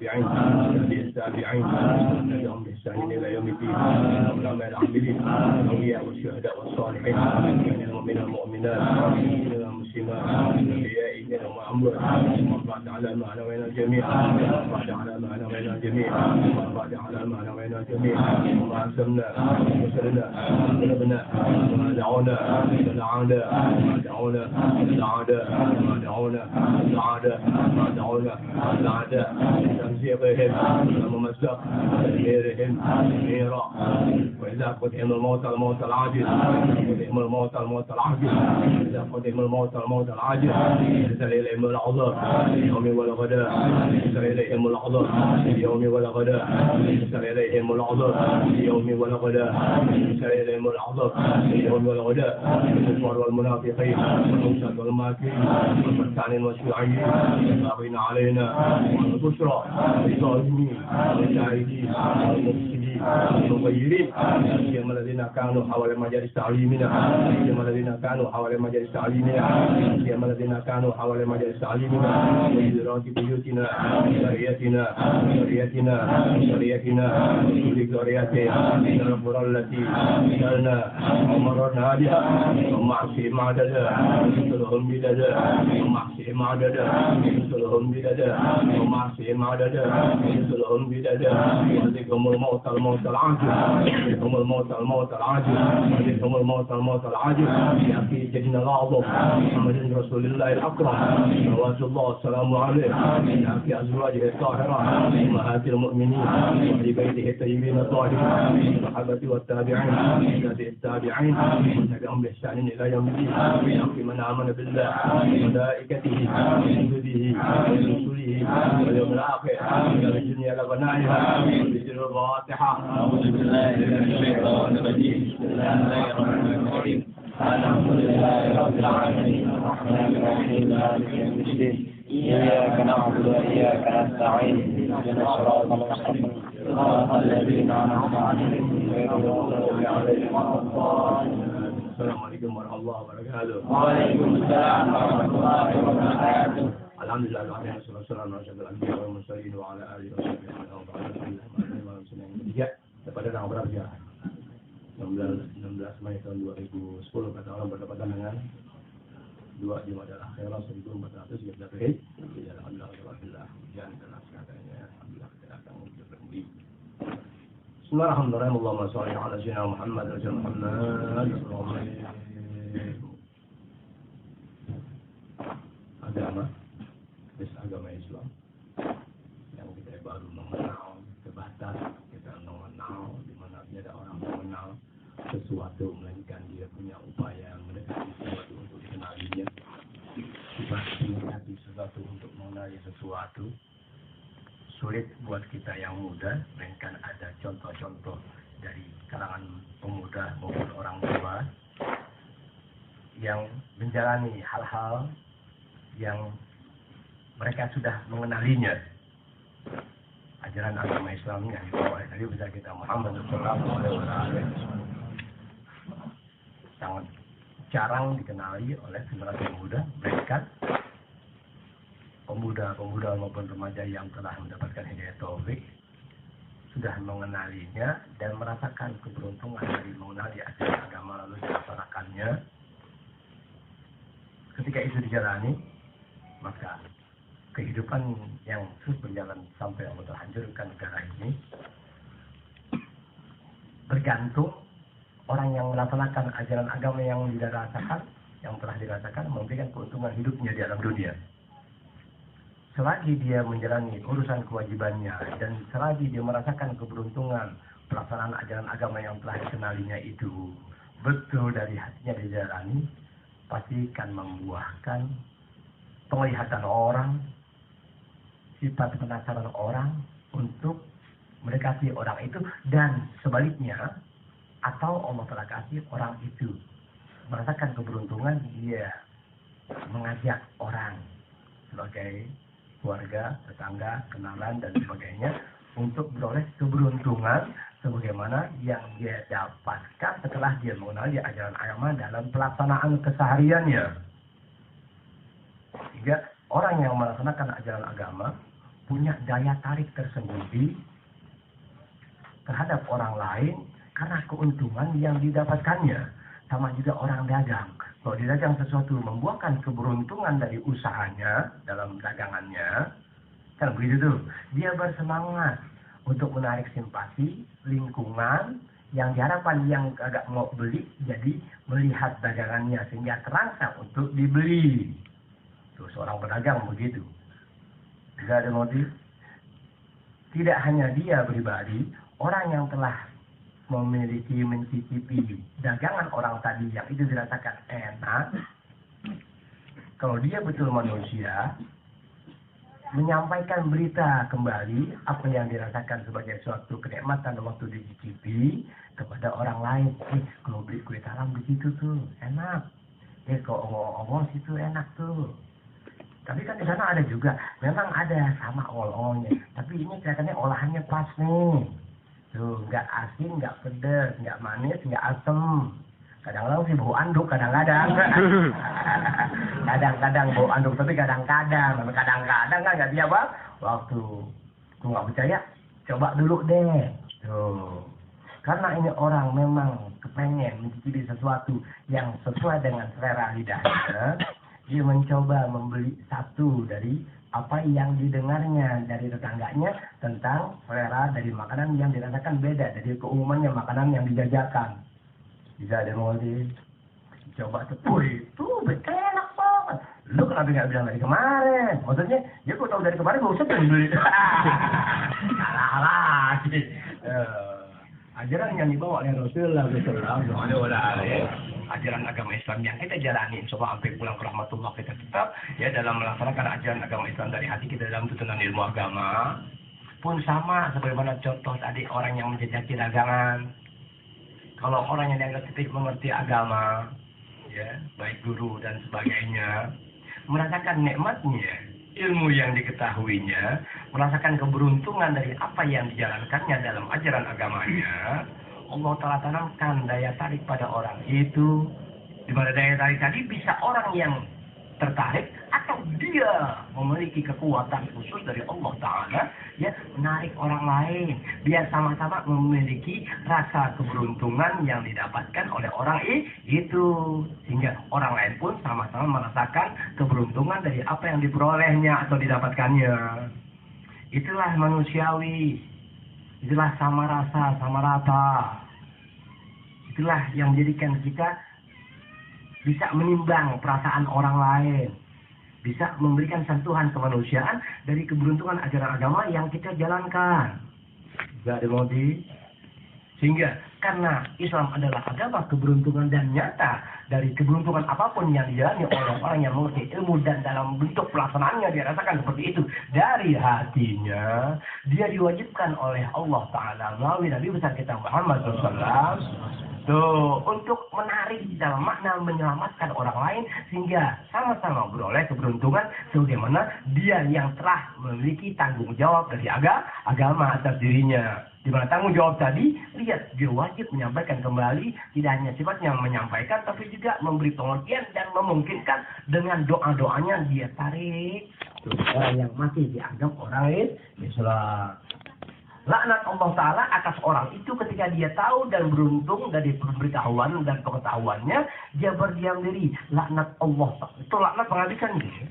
والتابعين التابعين تبعهم بإحسان إلى يوم الدين العلماء العاملين الأولياء والشهداء والصالحين من المؤمنات من المسلمات الأحياء منهم وأموات وارض على ما نوينا الجميع وارض على ما نوينا الجميع وارض على ما نوينا الجميع وما عزمنا وسلنا ونبنا وما دعونا دعانا ما دعونا دعانا ما دعونا دعانا ما دعونا دعانا تمزيقهم وممزق تدميرهم تدميرا وإذا قدم الموت الموت العاجل قدم الموت الموت العاجل إذا قدم الموت الموت العاجل ينزل إليهم العذر اليوم والغداء ينزل إليهم العذر اليوم والغداء ينزل إليهم العذر اليوم والغداء ينزل إليهم العذر اليوم والغداء الكفار والمنافقين والمنشد والماكرين والفتان والشيوعيين الباغين علينا والبشرى للظالمين والجاهدين والمفسدين والمغيرين سيما الذين كانوا حول مجالس تعليمنا سيما الذين كانوا حول مجالس تعليمنا سيما الذين كانوا حول مجالس تعليمنا وإدراك بيوتنا ذريتنا ذريتنا ذريتنا وكل ذريتنا من القرى التي سألنا ومررنا بها ومعصيهم عددا مثلهم بددا ومعصيهم عددا مثلهم بددا ومعصيهم عددا مثلهم بددا وذكرهم الموت الموت العاجل وذكرهم الموت الموت العاجل وذكرهم الموت الموت العاجل يا أخي سيدنا الأعظم محمد رسول الله الأكرم صلوات الله والسلام عليه يا أخي أزواجه الطاهرة أمهات المؤمنين وأهل بيته الطيبين الطاهرين الصحابة والتابعين التابعين وتبعهم بإحسان إلى يوم الدين يا أخي من آمن بالله وملائكته وكتبه ورسله واليوم الآخر إلى الدنيا لغنائها بسر الفاتحة أعوذ بالله من الشيطان الرجيم بسم الله الرحمن الرحيم الحمد لله رب العالمين الرحمن الرحيم مالك يوم الدين إياك نعبد وإياك نستعين اهدنا الصراط المستقيم صراط الذين أنعمت عليهم غير المغضوب عليهم ولا الضالين. السلام عليكم ورحمة الله وبركاته. وعليكم السلام ورحمة الله وبركاته. الحمد لله والصلاة والسلام على أشرف الأنبياء والمرسلين وعلى آله وصحبه أجمعين. Kepada orang berapa 16 Mei tahun 2010 kata orang berdekatan dengan 2 Jumadil Akhirah 1433 Hijriah. Alhamdulillah dan jelas katanya alhamdulillah kita akan berhenti. Bismillahirrahmanirrahim. Allahumma shalli ala sayyidina Muhammad wa sallim Muhammad. Agama agama Islam yang kita baru mengenal terbatas, kita mengenal di mana ada orang mengenal sesuatu melainkan dia punya upaya mendekati sesuatu untuk dikenalinya, mendekati sesuatu untuk mengenali sesuatu. Sulit buat kita yang muda, melainkan ada contoh-contoh dari kalangan pemuda maupun orang tua yang menjalani hal-hal yang mereka sudah mengenalinya. Ajaran agama Islam yang dibawa dari besar kita Muhammad sallallahu alaihi wasallam sangat jarang dikenali oleh generasi muda, mereka pemuda-pemuda maupun remaja yang telah mendapatkan hidayah taufik sudah mengenalinya dan merasakan keberuntungan dari mengenali ajaran agama lalu dilaksanakannya. Ketika itu dijalani, maka kehidupan yang terus berjalan sampai Allah terhancurkan negara ini bergantung orang yang melaksanakan ajaran agama yang dirasakan, yang telah dirasakan memberikan keuntungan hidupnya di alam dunia. Selagi dia menjalani urusan kewajibannya dan selagi dia merasakan keberuntungan pelaksanaan ajaran agama yang telah dikenalinya itu betul dari hatinya dijalani, pasti akan membuahkan penglihatan orang, sifat penasaran orang untuk mendekati orang itu, dan sebaliknya, atau Allah telah kasih orang itu merasakan keberuntungan, dia mengajak orang sebagai keluarga, tetangga, kenalan, dan sebagainya untuk beroleh keberuntungan sebagaimana yang dia dapatkan setelah dia mengenali ajaran agama dalam pelaksanaan kesehariannya. Sehingga orang yang melaksanakan ajaran agama punya daya tarik tersendiri terhadap orang lain karena keuntungan yang didapatkannya. Sama juga orang dagang. Kalau dia dagang sesuatu membuahkan keberuntungan dari usahanya dalam dagangannya, kan begitu tuh. Dia bersemangat untuk menarik simpati lingkungan yang diharapkan yang agak mau beli jadi melihat dagangannya sehingga terangsang untuk dibeli. Tuh seorang pedagang begitu. Bisa ada motif. Tidak hanya dia pribadi, orang yang telah memiliki mencicipi dagangan orang tadi yang itu dirasakan enak, kalau dia betul manusia, menyampaikan berita kembali apa yang dirasakan sebagai suatu kenikmatan waktu dicicipi kepada orang lain. Kalau beli kue talam di situ tuh enak. Kalau ongol-ongol situ enak tuh. Tapi kan di sana ada juga, memang ada sama ongol-ongolnya. Tapi ini kelihatannya olahannya pas nih. Tuh, nggak asin, nggak pedas, nggak manis, nggak asem. Kadang-kadang sih bau anduk, kadang-kadang. Kadang-kadang bau anduk, tapi kadang-kadang kan nggak dia bang. Waktu aku nggak percaya, coba dulu deh. Tuh, karena ini orang memang kepengen mencicipi sesuatu yang sesuai dengan selera lidahnya, dia mencoba membeli satu dari apa yang didengarnya dari tetangganya tentang selera dari makanan yang dirasakan beda dari keumumannya makanan yang dijajakan. Bisa ada motif. Coba tuh, itu betul enak banget. Lu kenapa nggak bilang dari kemarin? Maksudnya, ya gua tahu dari kemarin gua usah beli. Salah lagi. Ajaran yang dibawa oleh Rasulullah SAW, ajaran agama Islam yang kita jalani, insyaallah sampai pulang ke rahmatullah kita tetap ya dalam melaksanakan ajaran agama Islam dari hati kita dalam tuntunan ilmu agama pun sama sebagaimana contoh tadi orang yang menjajaki dagangan. Kalau orang yang dianggap titik mengerti agama, ya baik guru dan sebagainya, merasakan nikmatnya ilmu yang diketahuinya, merasakan keberuntungan dari apa yang dijalankannya dalam ajaran agamanya, Allah telah tanamkan daya tarik pada orang itu. Di mana daya tarik tadi bisa orang yang tertarik atau dia memiliki kekuatan khusus dari Allah Ta'ala ya menarik orang lain biar sama-sama memiliki rasa keberuntungan yang didapatkan oleh orang itu sehingga orang lain pun sama-sama merasakan keberuntungan dari apa yang diperolehnya atau didapatkannya. Itulah manusiawi, itulah sama rasa, sama rata, itulah yang menjadikan kita bisa menimbang perasaan orang lain, bisa memberikan sentuhan kemanusiaan dari keberuntungan ajaran agama yang kita jalankan. Gak ada motif. Sehingga karena Islam adalah agama keberuntungan dan nyata dari keberuntungan apapun yang dijalani oleh orang yang mengerti ilmu dan dalam bentuk pelaksanaannya dia rasakan seperti itu dari hatinya, dia diwajibkan oleh Allah Ta'ala melalui Nabi besar kita Muhammad SAW untuk menarik dalam makna menyelamatkan orang lain sehingga sama-sama beroleh keberuntungan sebagaimana dia yang telah memiliki tanggung jawab dari agama atas dirinya. Di mana tanggung jawab tadi, lihat dia wajib menyampaikan kembali, tidak hanya sifatnya menyampaikan tapi juga memberi pengertian dan memungkinkan dengan doa-doanya dia tarik orang yang masih dianggap orang Islam. Laknat Allah Ta'ala atas orang itu ketika dia tahu dan beruntung dari pemberitahuan dan pengetahuannya, dia berdiam diri. Laknat Allah Ta'ala. Itu laknat penghabisan dia.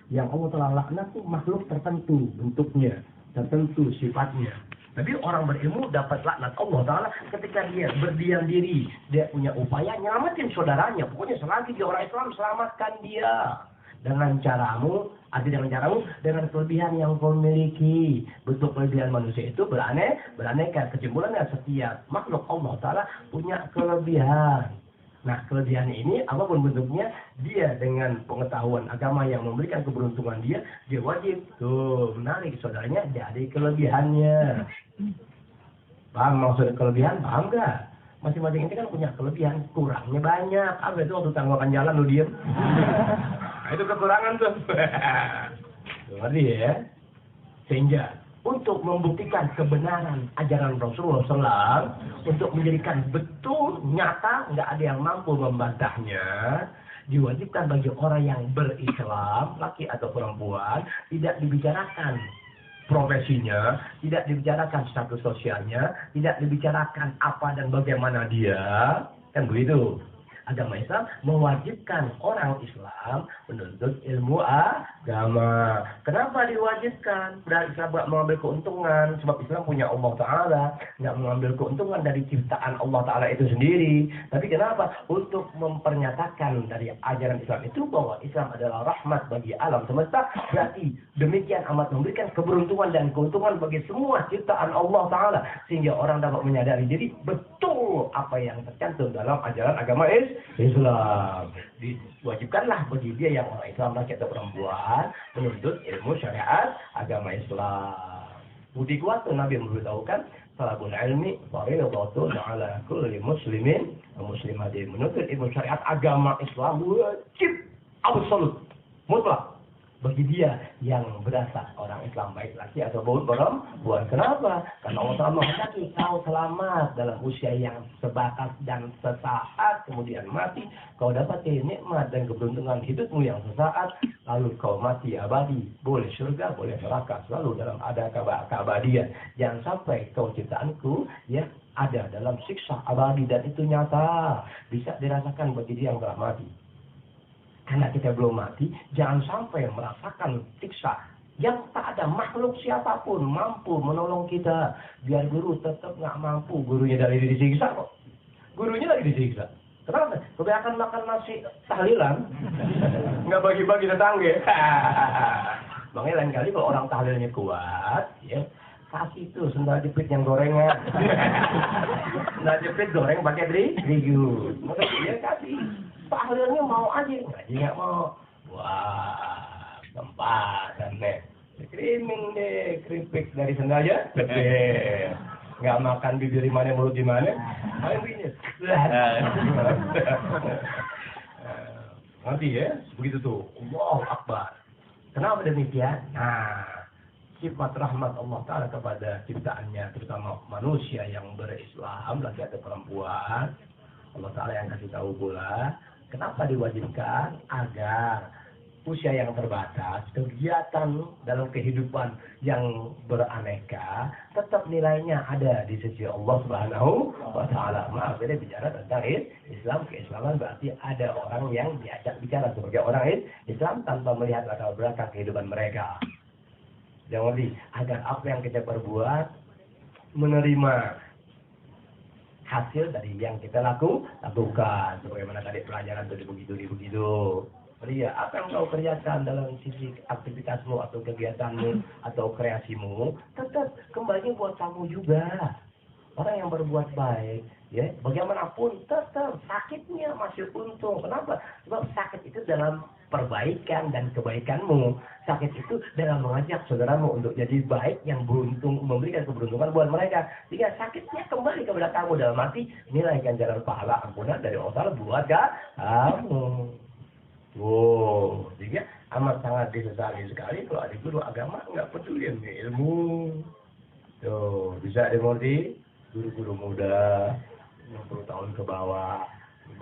Yang Allah telah laknat itu makhluk tertentu bentuknya, tertentu sifatnya. Tapi orang berilmu dapat laknat Allah Ta'ala ketika dia berdiam diri. Dia punya upaya nyelamatin saudaranya. Pokoknya selagi dia orang Islam, selamatkan dia. Dengan caramu, dengan kelebihan yang kau miliki. Bentuk kelebihan manusia itu beraneka. Kesimpulannya setiap makhluk Allah Ta'ala punya kelebihan. Nah, kelebihan ini apapun bentuknya, dia dengan pengetahuan agama yang memberikan keberuntungan dia wajib tuh menarik saudaranya dari kelebihannya. Paham maksud kelebihan? Paham gak? Masing-masing ini kan punya kelebihan, kurangnya banyak. Apa itu waktu tangguhkan jalan lu diem? Nah, itu kekurangan tuh. Ngerti ya? Sehingga untuk membuktikan kebenaran ajaran Rasulullah SAW, untuk menjadikan betul nyata, nggak ada yang mampu membantahnya, diwajibkan bagi orang yang berislam, laki atau perempuan, tidak dibicarakan profesinya, tidak dibicarakan status sosialnya, tidak dibicarakan apa dan bagaimana dia, kan begitu. Agama Islam mewajibkan orang Islam menuntut ilmu agama. Kenapa diwajibkan? Berarti Islam tidak mengambil keuntungan, sebab Islam punya Allah Ta'ala, nggak mengambil keuntungan dari ciptaan Allah Ta'ala itu sendiri. Tapi kenapa? Untuk mempernyatakan dari ajaran Islam itu bahwa Islam adalah rahmat bagi alam semesta. Berarti demikian amat memberikan keberuntungan dan keuntungan bagi semua ciptaan Allah Ta'ala. Sehingga orang dapat menyadari diri betul apa yang tercantum dalam ajaran agama Islam. Diwajibkanlah bagi dia yang orang Islam laki atau perempuan menuntut ilmu syariat agama Islam. Budi kuat Nabi memberitahukan talabul ilmi fardhatun 'ala kulli muslimin wa muslimatin. Menuntut ilmu syariat agama Islam wajib absolut mutlak bagi dia yang berasal orang Islam, baik laki atau perempuan. Kenapa? Karena Allah Ta'ala menghendaki kau selamat dalam usia yang sebatas dan sesaat, kemudian mati. Kau dapat nikmat dan keberuntungan hidupmu yang sesaat, lalu kau mati abadi. Boleh surga, boleh neraka, selalu dalam ada keabadian. Jangan sampai kau ciptaanku ya ada dalam siksa abadi, dan itu nyata bisa dirasakan bagi dia yang telah mati. Karena kita belum mati, jangan sampai merasakan siksa yang tak ada makhluk siapapun mampu menolong kita. Biar guru tetap nggak mampu, gurunya dari disiksa kok. Gurunya lagi disiksa. Kenapa? Kebanyakan makan nasi tahlilan, nggak bagi-bagi tetangga. Makanya lain kali kalau orang tahlilnya kuat, ya kasih tuh sendal jepit yang gorengan. Sendal jepit goreng pakai terigu. Makanya dia kasih. Tahlilnya mau aja, ngaji nggak mau. Wah, tempasan deh. Screaming deh, keripik dari sendalnya, gede. Nggak makan bibir di mana, mulut di mana. Paling binyet. Nanti ya, begitu tuh. Allahu Akbar. Kenapa demikian? Nah, sifat rahmat Allah Ta'ala kepada ciptaannya, terutama manusia yang berislam, laki atau perempuan. Allah Ta'ala yang kasih tahu pula, kenapa diwajibkan? Agar usia yang terbatas, kegiatan dalam kehidupan yang beraneka, tetap nilainya ada di sisi Allah Subhanahu wa Ta'ala. Maaf, kita bicara tentang Islam, keislaman berarti ada orang yang diajak bicara sebagai orang Islam tanpa melihat latar belakang kehidupan mereka. Jangan lebih, agar apa yang kita perbuat menerima hasil dari yang kita lakukan. Sebagaimana tadi pelajaran tadi begitu. Lihat apa yang kau kerjakan dalam sisi aktivitasmu atau kegiatanmu atau kreasimu, tetap kembali buat kamu juga. Orang yang berbuat baik, ya bagaimanapun tetap sakitnya masih untung. Kenapa? Sebab sakit itu dalam perbaikan dan kebaikanmu. Sakit itu dalam mengajak saudaramu untuk jadi baik yang beruntung, memberikan keberuntungan buat mereka. Jika sakitnya kembali kepada kamu dalam arti nilai ganjaran pahala ampunan dari Allah buat kamu. Wow, jadi amat sangat disesali sekali kalau ada guru agama nggak peduli ilmu. Tuh, bisa dimengerti guru-guru muda 60 tahun ke bawah,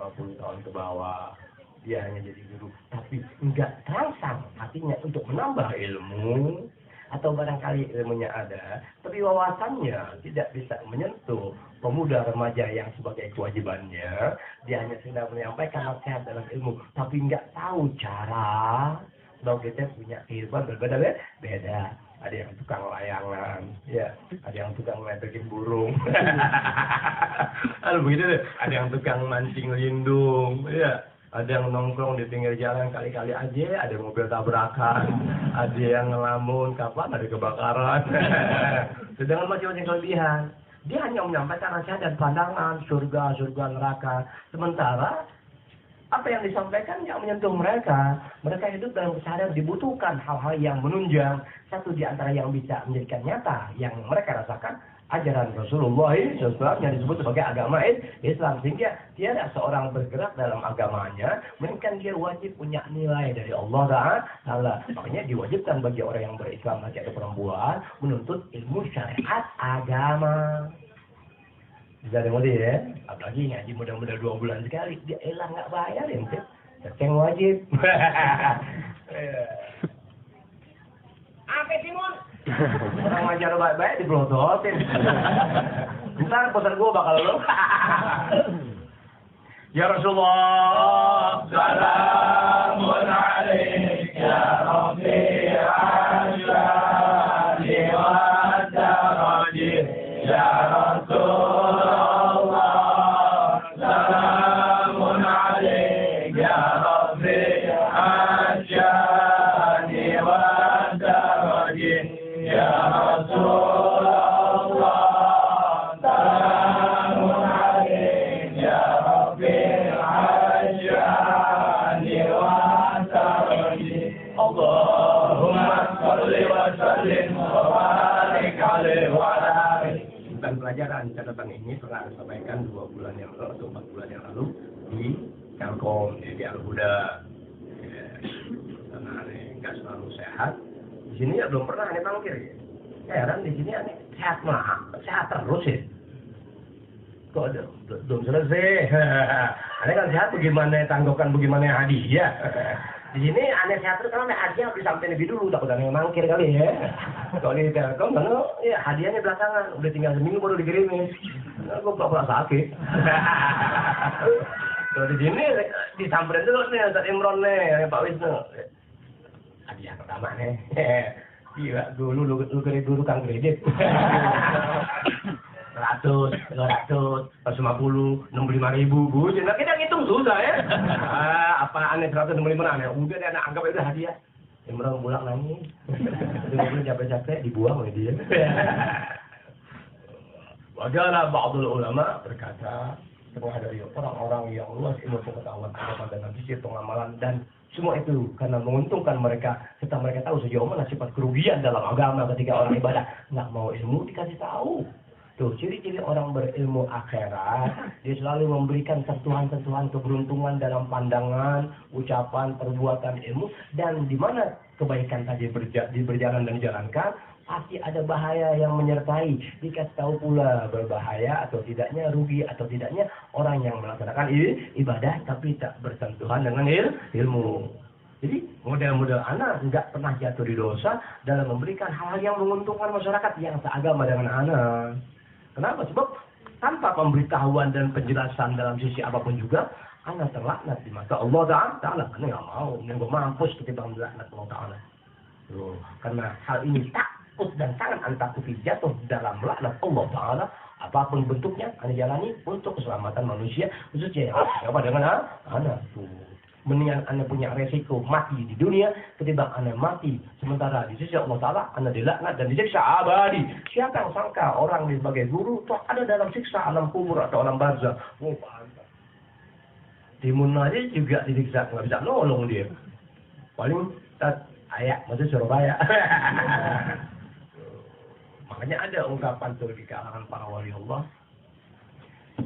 50 tahun ke bawah, dia hanya jadi guru, tapi enggak terangsang hatinya untuk menambah ilmu, atau barangkali ilmunya ada, tapi wawasannya tidak bisa menyentuh pemuda remaja yang sebagai kewajibannya. Dia hanya sedang menyampaikan nasihat dalam ilmu, tapi enggak tahu cara. Sebab kita punya kehidupan berbeda-beda. Ada yang tukang layangan, ya, ada yang tukang ngeledekin burung. Aduh begitu deh. Ada yang tukang mancing lindung, ya. Ada yang nongkrong di pinggir jalan kali-kali aja, ada mobil tabrakan, ada yang ngelamun, kapan ada kebakaran. Sedangkan macam-macam kelebihan. Dia hanya menyampaikan nasihat dan pandangan surga, neraka. Sementara apa yang disampaikan yang menyentuh mereka. Mereka hidup dalam kesadaran dibutuhkan hal-hal yang menunjang. Satu di antara yang bisa menjadikan nyata yang mereka rasakan ajaran Rasulullah SAW yang disebut sebagai agama Islam. Sehingga tiada seorang bergerak dalam agamanya melainkan dia wajib punya nilai dari Allah Ta'ala. Makanya diwajibkan bagi orang yang berislam laki atau perempuan menuntut ilmu syariat agama. Bisa dengar ya, apalagi ngaji mudah-mudah 2 bulan sekali, dia elang nggak bayar ya, ceceng wajib. Apa Simon? Orang ngajar baik-baik dipelototin. Ntar pesan gue bakal lo. Ya Rasulullah, salamun alaik ya Rabbi asyari wa daraji ya Rasulullah, salamun alaik ya Rabbi asyari wa daraji ya Rasulullah. Dan pelajaran catatan ini pernah disampaikan 2 bulan yang lalu atau 4 bulan yang lalu di Telkom, di Al-Huda. Karena aneh nggak selalu sehat. Di sini ya belum pernah aneh mangkir ya. Heran di sini aneh sehat sehat terus ya. Kok ada belum selesai. Aneh kan sehat bagaimana tanggapan bagaimana hadiah. Di sini aneh sehat terus karena hadiah harus sampai lebih dulu, takut aneh mangkir kali ya. Kalau di Telkom karena ya hadiahnya belakangan, udah tinggal seminggu baru dikirimin. Nah, gue pura-pura sakit. Kalau di sini disamperin dulu nih Ustaz Imron nih, Pak Wisnu. Hadiah pertama nih. Gila, dulu lu kang kredit. 100, 200, 150, 65 ribu, Bu. Nah, kita ngitung susah ya. Apa aneh 165 aneh? Udah deh, anak anggap itu hadiah. Imron pulang nangis. Itu capek-capek dibuang oleh dia. Wajahlah ba'dul ulama berkata, setengah dari orang-orang yang luas ilmu pengetahuan dalam sisi pengamalan dan semua itu karena menguntungkan mereka serta mereka tahu sejauh mana sifat kerugian dalam agama ketika orang ibadah nggak mau ilmu dikasih tahu. Tuh, ciri-ciri orang berilmu akhirat, dia selalu memberikan sentuhan-sentuhan keberuntungan dalam pandangan, ucapan, perbuatan ilmu, dan di mana kebaikan tadi berjalan dan dijalankan, pasti ada bahaya yang menyertai. Dikasih tahu pula berbahaya atau tidaknya, rugi atau tidaknya orang yang melaksanakan ibadah tapi tak bersentuhan dengan ilmu. Jadi model-model anak nggak pernah jatuh di dosa dalam memberikan hal-hal yang menguntungkan masyarakat yang seagama dengan anak. Kenapa? Sebab tanpa pemberitahuan dan penjelasan dalam sisi apapun juga, anak terlaknat di mata Allah Ta'ala. Anak nggak mau, anak gue mampus ketimbang melaknat Allah Ta'ala. Karena hal ini takut dan sangat anak takuti jatuh dalam laknat Allah Ta'ala. Apapun bentuknya, anak jalani untuk keselamatan manusia, khususnya yang apa dengan anak. Mendingan anda punya resiko mati di dunia ketimbang anda mati sementara di sisi Allah Ta'ala anda dilaknat dan disiksa abadi. Siapa yang sangka orang sebagai guru toh ada dalam siksa alam kubur atau alam barzah. Timun aja juga disiksa, nggak bisa nolong dia. Paling ayat maksudnya Surabaya. Makanya ada ungkapan tuh di kalangan para wali Allah.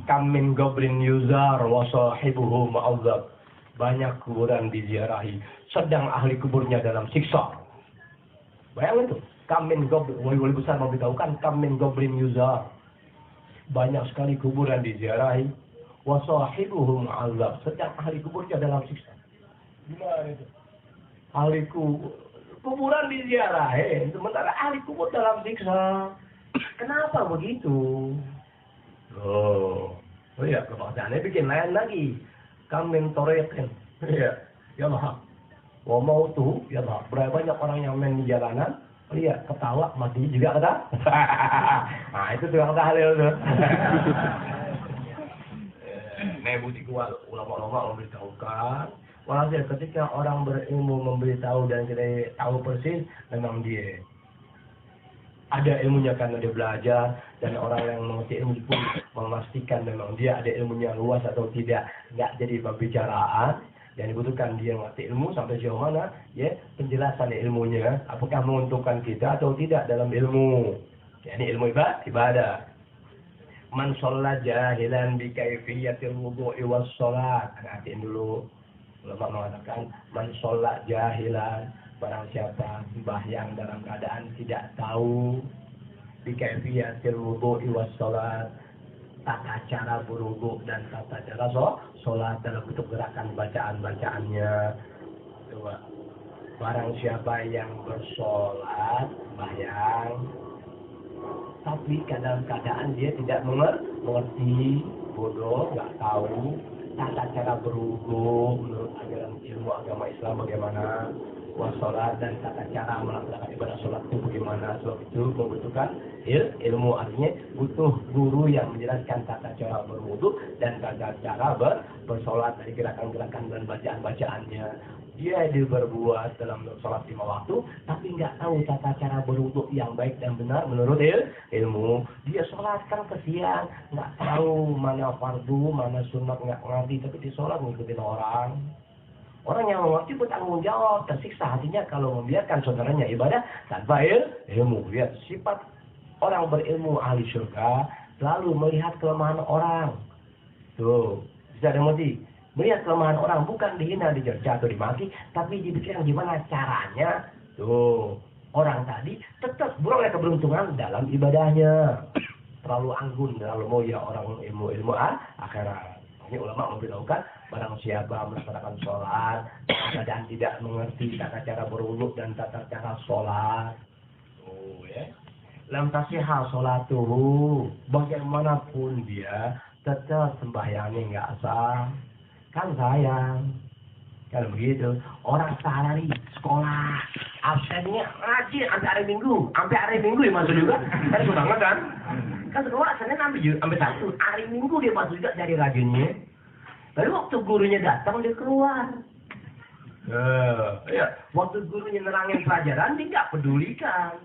Kam min goblin yuzar wa sahibuhu ma'adzab. Banyak kuburan diziarahi, sedang ahli kuburnya dalam siksa. Bayangin tuh, kamin goblin, wali-wali besar memberitahukan kamin goblin yuzar. Banyak sekali kuburan diziarahi, wasahibuhum azab, sedang ahli kuburnya dalam siksa. Gimana itu? Ahli kuburan diziarahi, sementara ahli kubur dalam siksa. Kenapa begitu? Oh iya, kebangsaannya bikin lain lagi. Kamin torekin, ya Allah. Wa mau tuh, ya Allah. Berapa banyak orang yang main di jalanan, lihat ketawa mati juga kata. Nah itu tukang tahlil tuh. Nebu dikuat ulama-ulama memberitahukan. Walhasil ketika orang berilmu memberitahu dan kita tahu persis, memang dia ada ilmunya karena dia belajar, dan orang yang mengerti ilmu pun memastikan memang dia ada ilmunya luas atau tidak. Nggak jadi pembicaraan, yang dibutuhkan dia mengerti ilmu sampai sejauh mana ya penjelasan ilmunya, apakah menguntungkan kita atau tidak dalam ilmu. Ini ilmu ibadah. Man sholat jahilan bi kaifiyatil wudu'i was sholat. Perhatiin dulu. Ulama mengatakan man sholat jahilan, barang siapa sembahyang dalam keadaan tidak tahu bi kaifiyatil wudu'i was sholat, tata cara berwudu dan tata cara sholat dalam bentuk gerakan bacaan-bacaannya. Coba barang siapa yang bersolat, sembahyang, tapi dalam keadaan dia tidak mengerti, bodoh, nggak tahu tata cara berwudu menurut ajaran ilmu agama Islam bagaimana, sholat dan tata cara melaksanakan ibadah sholat itu bagaimana. Sebab itu membutuhkan ilmu, artinya butuh guru yang menjelaskan tata cara berwudu dan tata cara bersolat dari gerakan-gerakan dan bacaan-bacaannya. Dia berbuat dalam sholat 5 waktu, tapi nggak tahu tata cara berwudu yang baik dan benar menurut ilmu. Dia sholat kan kesian, nggak tahu mana fardu, mana sunat, nggak ngerti, tapi dia sholat ngikutin orang. Orang yang mengerti bertanggung jawab, tersiksa hatinya kalau membiarkan saudaranya ibadah tanpa ilmu. Lihat sifat orang berilmu ahli surga selalu melihat kelemahan orang. Tuh, bisa mengerti. Melihat kelemahan orang, bukan dihina, dicerca atau dimaki, tapi dipikirkan gimana caranya. Tuh, orang tadi tetap beroleh keberuntungan dalam ibadahnya. Terlalu anggun, terlalu mulia orang ilmu akhirat. Ini ulama memberitahukan barang siapa melaksanakan sholat dan tidak mengerti tata cara berwudu dan tata cara sholat. Oh ya. Lam tasihah sholatuhu, bagaimanapun dia tetap sembahyangnya nggak sah. Kan sayang, kalau begitu orang sehari sekolah absennya rajin sampai hari Minggu ya masuk juga, kan sudah banget kan? Kan sekolah Senin sampai Sabtu, hari Minggu dia masuk juga dari rajinnya. Lalu waktu gurunya datang dia keluar. Ya, waktu gurunya nerangin pelajaran dia nggak pedulikan.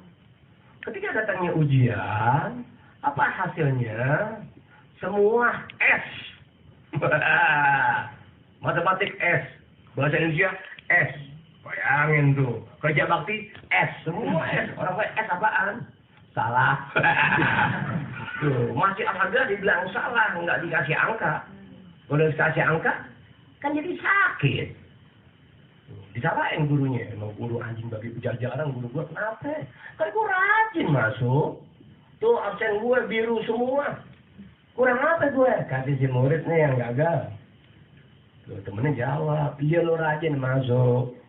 Ketika datangnya ujian, apa hasilnya? Semua S. Matematik S, bahasa Indonesia S, bayangin tuh, kerja bakti S, semua S, orang kayak S apaan? Salah. Tuh, masih alhamdulillah dibilang salah, nggak dikasih angka. Kalau dikasih angka, kan jadi sakit. Disalahin gurunya, emang guru anjing bagi jarang guru gue kenapa? Kan gue rajin masuk, tuh absen gue biru semua. Kurang apa gue? Kasih si murid nih yang gagal. Loh, temennya jawab, iya lo rajin masuk.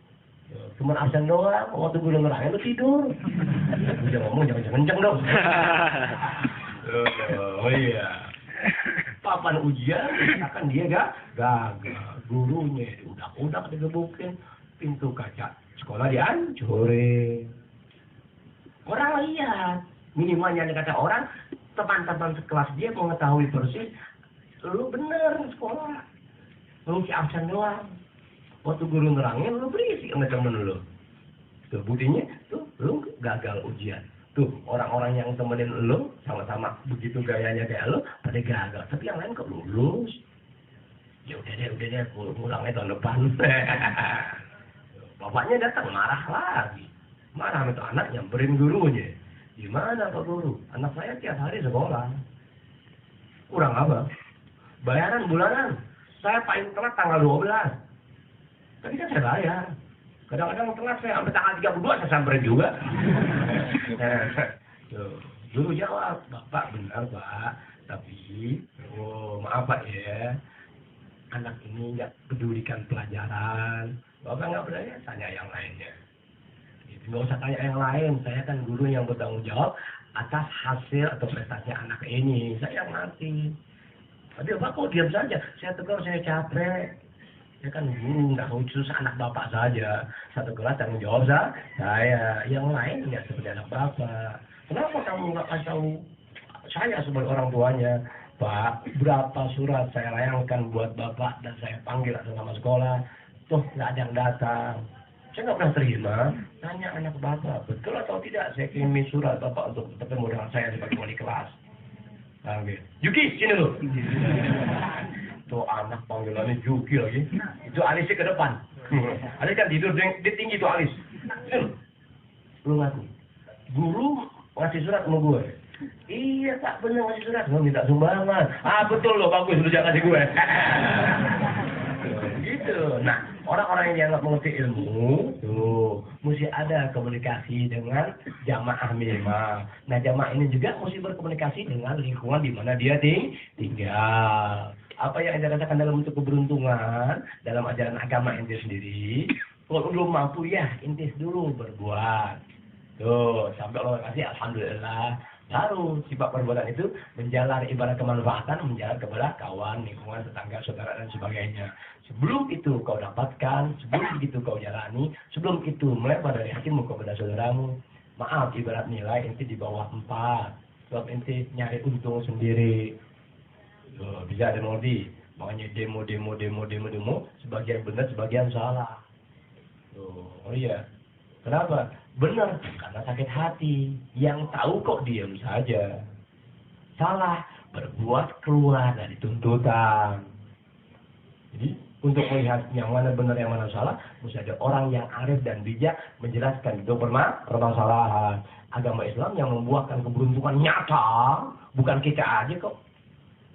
Cuma absen doang, waktu gue nerangin lo tidur. Udah ngomong jangan kenceng dong. Oh iya. Papan ujian, akan dia gagal. Gurunya udah digebukin, pintu kaca sekolah dihancurin. Orang lihat, minimalnya kata orang, teman-teman sekelas dia mengetahui persis, lu bener sekolah. Lu si absen doang. Waktu guru nerangin, lu berisik sama temen lu. Tuh, buktinya, tuh, lu gagal ujian. Tuh, orang-orang yang temenin lu, sama-sama begitu gayanya kayak lu, pada gagal. Tapi yang lain kok lulus. Ya udah deh, pulangnya tahun depan. Bapaknya datang, marah lagi. Marah sama anak, nyamperin gurunya. Gimana Pak Guru? Anak saya tiap hari sekolah. Kurang apa? Bayaran bulanan. Saya paling telat tanggal 12. Tapi kan saya bayar. Kadang-kadang telat saya sampai tanggal 32 saya samperin juga. Guru jawab, Bapak benar Pak. Tapi, maaf Pak ya. Anak ini nggak pedulikan pelajaran. Bapak nggak berdaya, tanya yang lainnya. Nggak usah tanya yang lain. Saya kan guru yang bertanggung jawab atas hasil atau prestasi anak ini. Saya yang ngerti. Tapi Bapak kok diam saja? Saya tegur, saya capek. Saya kan guru, nggak khusus anak Bapak saja. Satu kelas tanggung jawab saya. Yang lain nggak seperti anak Bapak. Kenapa kamu nggak kasih tahu saya sebagai orang tuanya? Pak, berapa surat saya layangkan buat Bapak dan saya panggil atas nama sekolah. Tuh nggak ada yang datang. Saya nggak pernah terima. Tanya anak Bapak, betul atau tidak saya kirimi surat Bapak untuk bertemu dengan saya sebagai wali kelas. Yuki, sini lu. Tuh anak panggilannya Yuki lagi. Itu alisnya ke depan. Alis kan tidur, dia tinggi tuh alis. Lu ngaku. Guru ngasih surat sama gue. Iya Pak, bener ngasih surat. Lu minta sumbangan. Ah betul loh, bagus lu jangan kasih gue. Gitu. Nah, orang-orang yang nggak mengerti ilmu, tuh mesti ada komunikasi dengan jamaah minimal. Nah, jamaah ini juga mesti berkomunikasi dengan lingkungan di mana dia tinggal. Apa yang Anda rasakan dalam bentuk keberuntungan dalam ajaran agama ente sendiri, Kalau belum mampu ya, intis dulu berbuat. Tuh, sampai Allah kasih alhamdulillah. Baru sifat perbuatan itu menjalar ibarat kemanfaatan, menjalar kepada kawan, lingkungan, tetangga, saudara, dan sebagainya. Sebelum itu kau dapatkan, sebelum itu kau jalani, sebelum itu melebar dari hatimu kepada saudaramu. Maaf, ibarat nilai inti di bawah 4. Sebab inti nyari untung sendiri. Tuh, bisa ada modi. Makanya demo, sebagian benar, sebagian salah. Tuh, oh iya. Kenapa? Benar, karena sakit hati. Yang tahu kok diam saja. Salah, berbuat keluar dari tuntutan. Jadi, untuk melihat yang mana benar, yang mana salah, mesti ada orang yang arif dan bijak menjelaskan itu permasalahan. Agama Islam yang membuahkan keberuntungan nyata, bukan kita aja kok.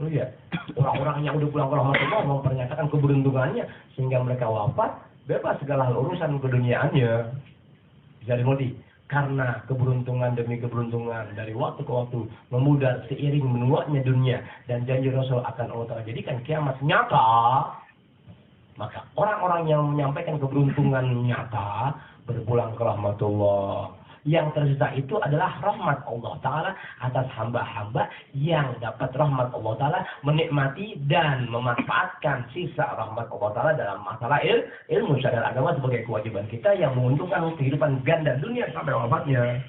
Oh iya, orang-orang yang udah pulang ke rahmatullah mempernyatakan keberuntungannya sehingga mereka wafat, bebas segala urusan keduniaannya. Bisa dimulai karena keberuntungan demi keberuntungan dari waktu ke waktu memudar seiring menuanya dunia dan janji Rasul akan Allah Ta'ala jadikan kiamat nyata. Maka orang-orang yang menyampaikan keberuntungan nyata berpulang ke rahmatullah. Yang tersisa itu adalah rahmat Allah Ta'ala atas hamba-hamba yang dapat rahmat Allah Ta'ala menikmati dan memanfaatkan sisa rahmat Allah Ta'ala dalam masalah ilmu syariat agama sebagai kewajiban kita yang menguntungkan kehidupan ganda dunia sampai wafatnya.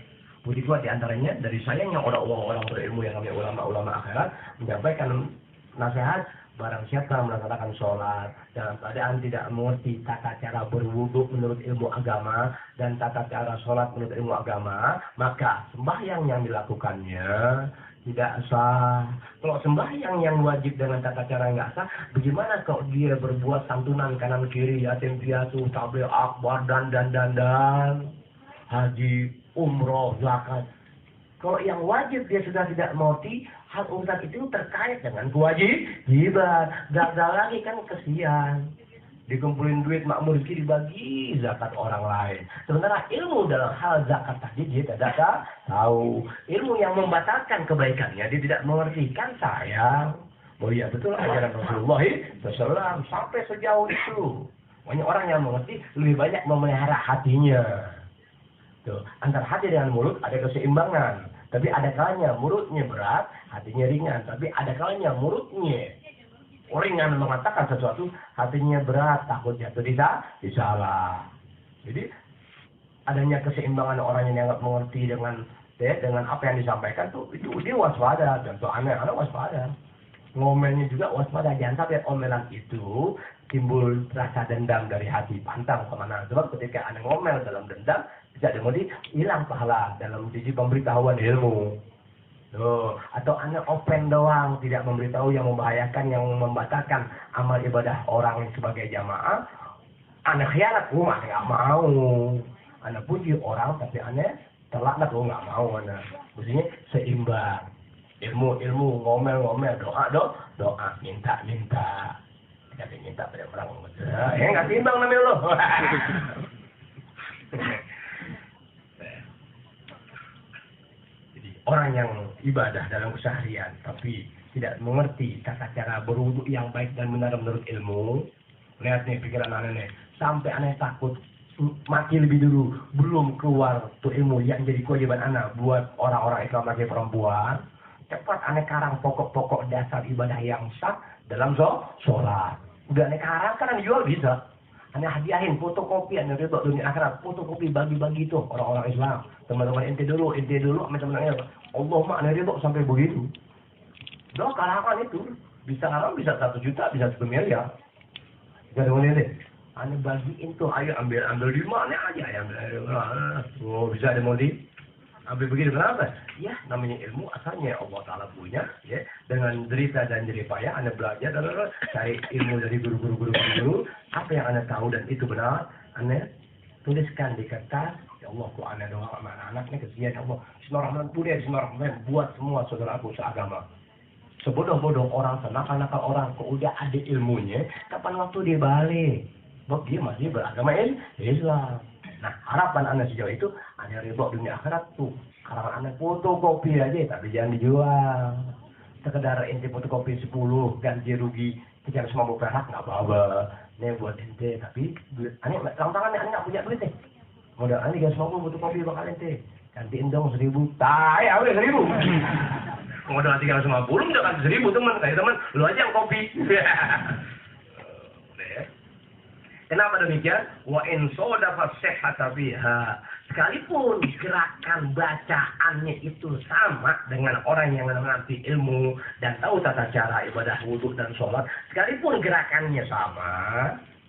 Puji Tuhan diantaranya dari sayangnya orang-orang berilmu yang namanya ulama-ulama akhirat menyampaikan nasihat. Barang siapa melaksanakan sholat dalam keadaan tidak mengerti tata cara berwudu menurut ilmu agama dan tata cara sholat menurut ilmu agama, maka sembahyang yang dilakukannya tidak sah. Kalau sembahyang yang wajib dengan tata cara nggak sah, bagaimana kalau dia berbuat santunan kanan kiri, yatim piatu, tabligh akbar dan haji, umroh, zakat. Kalau yang wajib dia sudah tidak mengerti, hal urusan itu terkait dengan kewajiban. Gagal lagi kan kesian. Dikumpulin duit makmur rezeki dibagi zakat orang lain. Sementara ilmu dalam hal zakat tadi dia tidak tahu. Ilmu yang membatalkan kebaikannya dia tidak mengerti, kan sayang. Oh iya betul ajaran Rasulullah SAW sampai sejauh itu. Banyak orang yang mengerti lebih banyak memelihara hatinya. Tuh, antara hati dengan mulut ada keseimbangan. Tapi ada kalanya mulutnya berat, hatinya ringan. Tapi ada kalanya mulutnya ringan mengatakan sesuatu, hatinya berat, takut jatuh disalah. Jadi adanya keseimbangan orang yang dianggap mengerti dengan apa yang disampaikan tuh itu dia waspada. Contoh aneh-aneh waspada. Ngomelnya juga waspada. Jangan sampai omelan itu timbul rasa dendam dari hati, pantang kemana. Sebab ketika aneh ngomel dalam dendam, bisa dimulai hilang pahala dalam sisi pemberitahuan ilmu. Tuh. Atau anda open doang, tidak memberitahu yang membahayakan, yang membatalkan amal ibadah orang sebagai jamaah. Anda khianat, anda nggak mau. Anda puji orang, tapi anda terlaknat, nggak mau. Anda mestinya seimbang. Ilmu, ngomel, doa, minta. Tidak minta pada orang. Nggak seimbang namanya lo. Orang yang ibadah dalam keseharian tapi tidak mengerti tata cara berwudu yang baik dan benar menurut ilmu. Lihat nih pikiran aneh nih, sampai aneh takut mati lebih dulu belum keluar tuh ilmu yang jadi kewajiban anak buat orang-orang Islam laki perempuan. Cepat aneh karang pokok-pokok dasar ibadah yang sah dalam sholat. Udah aneh karang kan dijual bisa. Aneh hadiahin fotokopi, aneh ridho dunia akhirat, fotokopi bagi-bagi tuh orang-orang Islam. Teman-teman ente dulu, macam-macamnya. Allah mah aneh ridho sampai begitu. Doa karangan itu bisa karang bisa 1 juta, bisa 1 miliar. Gak ada mana deh. Aneh bagiin tuh, ayo ambil di mana aja, oh bisa ada modi. Ambil begitu kenapa? Ya namanya ilmu asalnya Allah Ta'ala punya, ya dengan derita dan jerih payah Anda belajar dan cari ilmu dari guru-guru apa yang Anda tahu dan itu benar Anda tuliskan di kertas. Ya Allah, kok Anda doang sama anak-anaknya kesian ya Allah. Bismillahirrahmanirrahim buat semua saudara aku seagama. Sebodoh-bodoh orang, senakal-nakal orang, kok udah ada ilmunya, kapan waktu dia balik? Sebab dia masih beragama Islam. Nah, harapan Anda sejauh itu, Anda ridho dunia akhirat tuh. Karangan Anda fotokopi aja, tapi jangan dijual. Sekedar inti fotokopi 10, ganti rugi 350 perak, nggak apa-apa. Ini buat ente, tapi aneh tangan aneh nggak punya duit nih. Modal aneh 350 butuh kopi bakal ente. Gantiin dong 1.000. Tai, awe 1.000. Modal 350 udah kasih 1.000 teman. Kayak teman, lu aja yang kopi. Kenapa demikian? Wa in sodafa sihhata biha. Sekalipun gerakan bacaannya itu sama dengan orang yang mengerti ilmu dan tahu tata cara ibadah wudhu dan sholat, sekalipun gerakannya sama,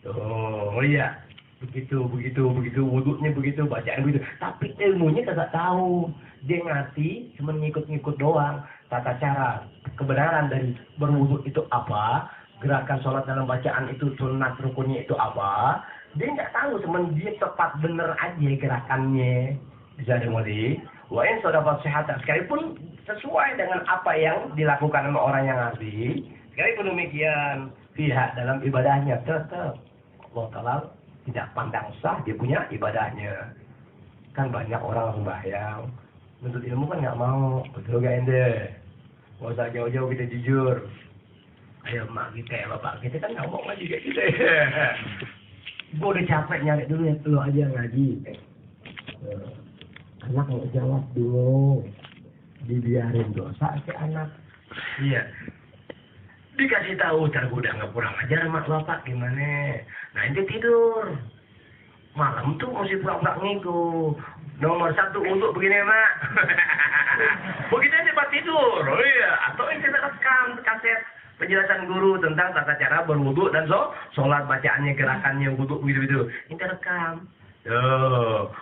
oh iya, begitu wudhunya begitu, bacaan begitu, tapi ilmunya tidak tahu, dia ngerti cuma ngikut-ngikut doang tata cara kebenaran dari berwudhu itu apa, gerakan sholat dalam bacaan itu sunat rukunnya itu apa. Dia nggak tahu, cuman dia tepat bener aja gerakannya. Bisa dimulai. Wa in sodafa sihhata, sekalipun sesuai dengan apa yang dilakukan oleh orang yang ngerti, sekalipun demikian pihak dalam ibadahnya tetap Allah Ta'ala tidak pandang sah dia punya ibadahnya. Kan banyak orang sembahyang, menuntut ilmu kan nggak mau, betul gak ente? Nggak usah jauh-jauh, kita jujur. Ayo mak kita ya bapak kita kan ngomong aja kayak gitu. Gue udah capek nyari dulu ya, lu aja ngaji. Anak nggak jawab dulu, dibiarin dosa si anak. Iya. Dikasih tahu, cara gue udah nggak kurang ajar mak bapak gimana. Nah ini tidur. Malam tuh mesti pura-pura ngigo. Nomor 1 untuk begini mak. Begitu aja pas tidur. Oh iya. Atau ini rekam kaset penjelasan guru tentang tata cara berwudu dan sholat, bacaannya, gerakannya, wudu gitu-gitu. Ini rekam.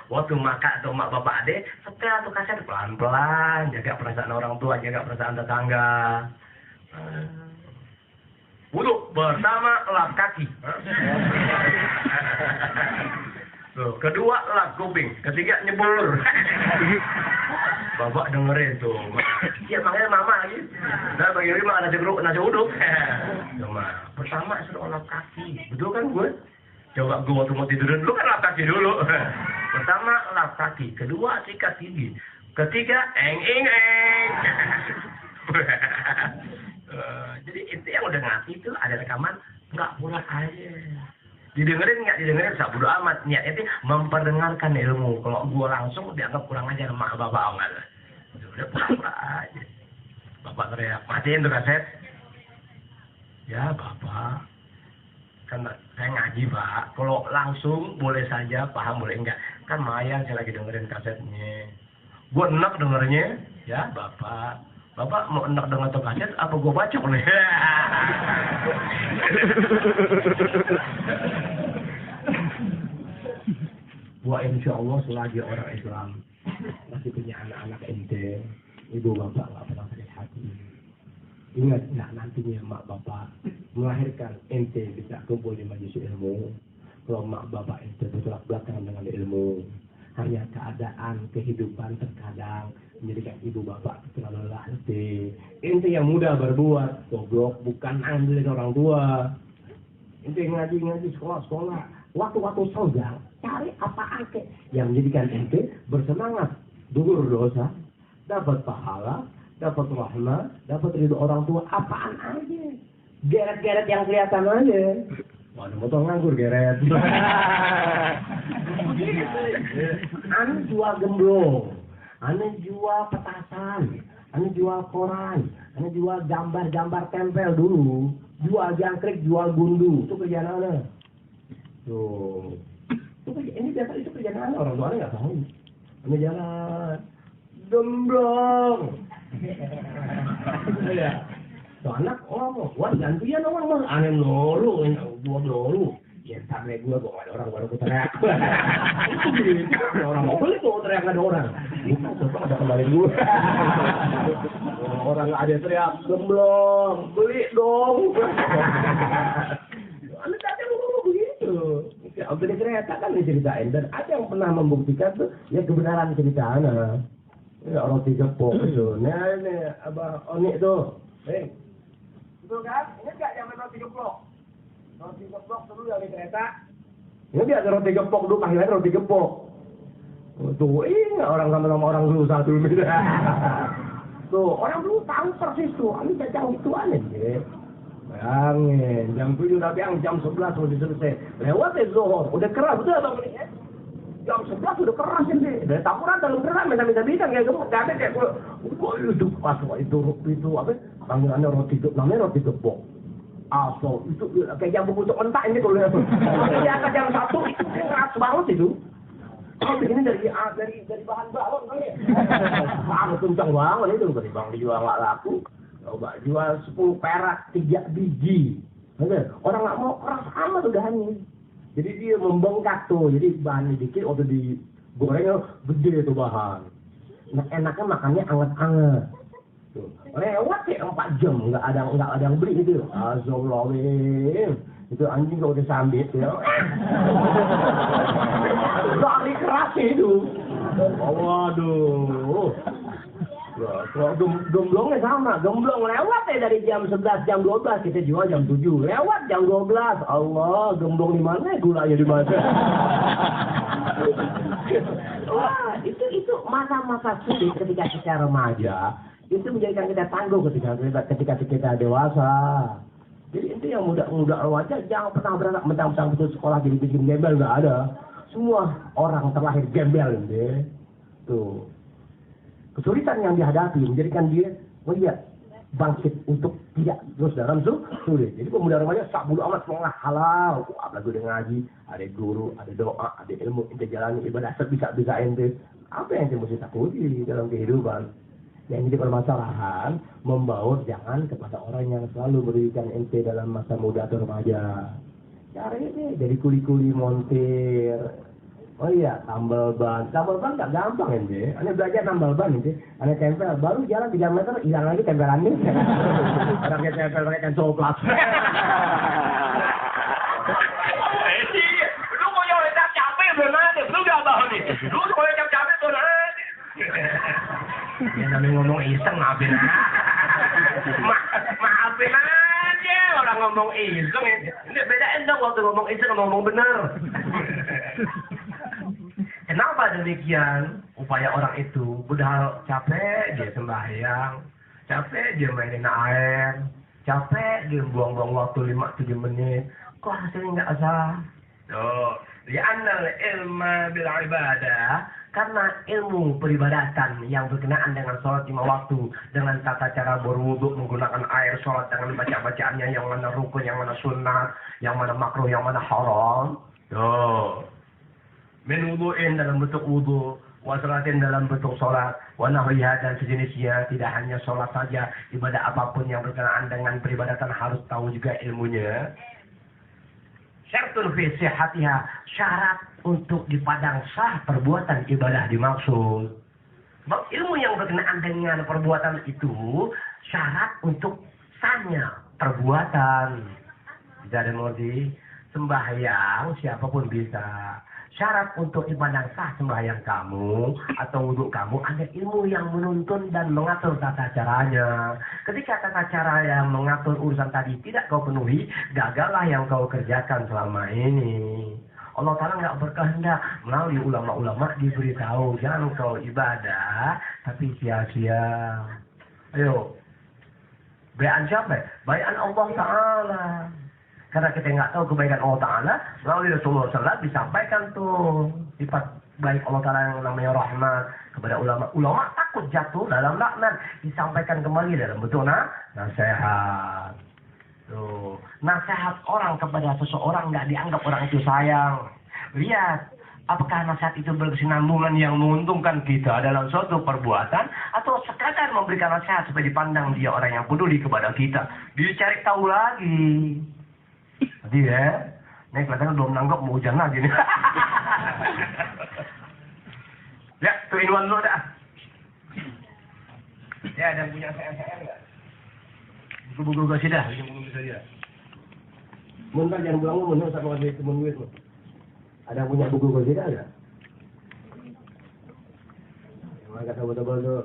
Waktu maka atau mak bapak adek, setel tuh kaset pelan-pelan, jaga perasaan orang tua, jaga perasaan tetangga. Wudu bersama lap kaki. Tuh, kedua lap kuping, ketiga nyebur. Bapak dengerin tuh. Iya makanya mama lagi. Nah bagi mah ada jeruk nasi uduk. Cuma pertama suruh lap kaki. Betul kan gue? Coba gue waktu mau tidurin dulu kan lap kaki dulu. Pertama lap kaki, kedua sikat gigi, ketiga eng. Jadi itu yang udah ngerti itu ada rekaman, nggak pulang aja. Didengerin nggak didengerin, tak bodo amat. Niatnya itu memperdengarkan ilmu. Kalau gua langsung dianggap kurang ajar sama bapak enggak lah. Udah pura-pura aja. Bapak teriak, matiin tuh kaset. Ya bapak, kan saya ngaji pak. Kalau langsung boleh saja, paham boleh enggak. Kan lumayan saya lagi dengerin kasetnya. Gua enak dengernya, ya bapak. Bapak mau enak denger tuh kaset, apa gua baca nih? Wah insya Allah selagi orang Islam masih punya anak-anak ente, ibu bapak nggak pernah sakit hati. Ingat, nah nantinya mak bapak melahirkan ente bisa kumpul di majelis ilmu. Kalau mak bapak ente bertolak belakang dengan ilmu, hanya keadaan kehidupan terkadang menjadikan ibu bapak terlalu lelah. Ente yang muda berbuat, goblok, bukan ambil dari orang tua. Ente ngaji sekolah. Waktu-waktu sojang, cari apa aja yang menjadikan ente bersemangat, gugur dosa, dapat pahala, dapat rahmat, dapat ridho orang tua, apaan aja. Geret-geret yang kelihatan aja. Waduh, motor nganggur geret. Ane jual gemblong, ane jual petasan, ane jual koran, ane jual gambar-gambar tempel dulu, jual jangkrik, jual gundu, itu kerjaan ane. Tuh, ini biasa itu kerjaan orang tua nggak tahu. Ini jalan gemblong. Ya, tuh anak ngomong, wah gantian orang mah aneh dulu, gua dulu. Ya sampai gua nggak ada orang baru ku teriak. Orang mau beli tuh teriak nggak ada orang. Coba ada kembali gua. Orang nggak ada teriak gemblong, beli dong. Anak tadi begitu. Ya, beli kereta kan diceritain dan ada yang pernah membuktikan tuh ya kebenaran ceritanya. Ya roti gepok itu. Nah ini abah Oni tuh. Betul kan? Ini enggak yang roti gepok. Roti gepok dulu dari kereta. Ini dia ada roti gepok dulu, akhirnya roti gepok. Tuh, ini orang sama orang dulu satu beda. Tuh, orang dulu tahu persis tuh. Ini jauh itu aneh. Bayangin, jam 7 udah biang, jam 11 udah selesai. Lewat Zuhur, udah keras betul abang ini ya. Jam 11 udah keras ini. Dari tapuran dalam keras, minta bidang kayak gemuk. Gak ada kayak itu pas itu apa? Panggilannya roti itu, namanya roti gepok. Asal itu kayak jambu busuk mentah ini kalau lihat. Di atas jam 1 itu keras banget itu. Kalau begini dari bahan balon kali ya. Sangat kencang banget itu dari bang dijual nggak laku. Coba jual 10 perak 3 biji. Orang nggak mau keras amat udahannya. Jadi dia membengkak tuh. Jadi bahannya dikit waktu digorengnya gede tuh bahan. Nah, enaknya makannya anget-anget. Tuh. Lewat ya 4 jam nggak ada yang beli itu. Azolawin. Itu anjing kalau udah sambit ya. Dari keras itu. Waduh. Kalau gemblongnya sama, gemblong lewat ya dari jam 11, jam 12 kita jual jam 7, lewat jam 12. Allah, gemblong di mana? Gulanya di mana? Wah, itu masa-masa sulit ketika kita remaja, itu menjadikan kita tangguh ketika kita dewasa. Jadi itu yang muda remaja jangan pernah berangkat mentang-mentang betul sekolah jadi bikin gembel, nggak ada. Semua orang terlahir gembel deh. Tuh. Kesulitan yang dihadapi menjadikan dia bangkit untuk tidak terus dalam sulit. Jadi pemuda remaja sak bulu amat semangat halal. Apalagi udah ngaji, ada guru, ada doa, ada ilmu, ente jalani ibadah sebisa-bisa ente. Apa yang ente mesti takuti dalam kehidupan? Yang jadi permasalahan membaur jangan kepada orang yang selalu merugikan ente dalam masa muda atau remaja. Cari ini jadi kuli-kuli montir. Oh iya, tambal ban nggak gampang ente. Ane belajar tambal ban ente. Ane tempel, baru jalan 3 meter hilang lagi tempelannya. Orangnya tempel pakai kan coklat. Lu mau nyoba capek belum ada, lu nggak bahu nih. Lu kalau capek belum ada. Ya namanya ngomong iseng maafin aja. Maafin aja orang ngomong iseng. Ini bedain dong waktu ngomong iseng sama ngomong benar. Kenapa demikian? Upaya orang itu udah capek dia sembahyang, capek dia mainin air, capek dia buang-buang waktu 5-7 menit. Kok hasilnya nggak sah? Tuh, li'annal ilma bil ibadah, karena ilmu peribadatan yang berkenaan dengan sholat 5 waktu, dengan tata cara berwudu, menggunakan air sholat, dengan baca-bacaannya yang mana rukun, yang mana sunnah, yang mana makruh, yang mana haram. Tuh. Min wudu'in dalam bentuk wudu, wa salatin dalam bentuk sholat, wa nahwiha dan sejenisnya. Tidak hanya sholat saja, ibadah apapun yang berkenaan dengan peribadatan harus tahu juga ilmunya. Syartun fi sihhatiha, syarat untuk dipadang sah perbuatan ibadah dimaksud. Sebab ilmu yang berkenaan dengan perbuatan itu syarat untuk sahnya perbuatan. Tidak ada mengerti? Sembahyang siapapun bisa. Syarat untuk ibadah sah sembahyang kamu atau wudhu kamu ada ilmu yang menuntun dan mengatur tata caranya. Ketika tata cara yang mengatur urusan tadi tidak kau penuhi, gagallah yang kau kerjakan selama ini. Allah Ta'ala nggak berkehendak melalui ulama-ulama diberitahu jangan kau ibadah tapi sia-sia. Ayo, bayan siapa? Bayan Allah Ta'ala. Karena kita nggak tahu kebaikan Allah Ta'ala, melalui Rasulullah SAW disampaikan tuh sifat baik Allah Ta'ala yang namanya rahmat kepada ulama. Ulama takut jatuh dalam laknat, disampaikan kembali dalam bentuk nasihat. Tuh, nasihat orang kepada seseorang nggak dianggap orang itu sayang. Lihat, apakah nasihat itu berkesinambungan yang menguntungkan kita dalam suatu perbuatan, atau sekadar memberikan nasihat supaya dipandang dia orang yang peduli kepada kita. Dia cari tahu lagi. Jadi ya, ini kelihatannya belum nanggap mau hujan lagi nih. Ya, tuh inuan dulu dah. Ya, ada yang punya CR nggak? Buku-buku kasidah, buku-buku kasidah. Muntar jangan pulang lu, muntar sama kasih temen gue tuh. Ada yang punya buku kasidah nggak? Yang kata tebal-tebal tuh.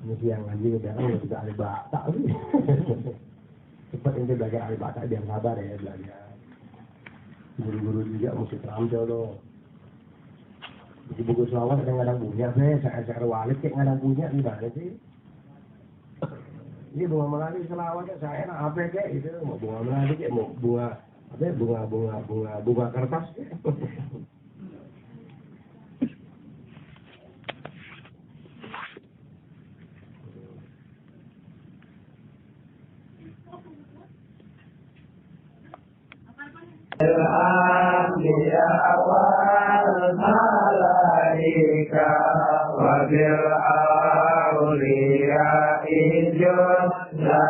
Ini siang ngaji udah juga ahli bahasa sih. Cepat ente belajar ahli bahasa biar sabar ya belajar. guru-guru juga mesti terampil dong. Buku-buku selawat kadang-kadang punya, saya walid kayak kadang punya, gimana sih? Ini bunga melati selawatnya saya enak apa kayak itu, mau bunga melati kayak mau bunga kertas. الأنبياء والملائكة وبالأولياء جندنا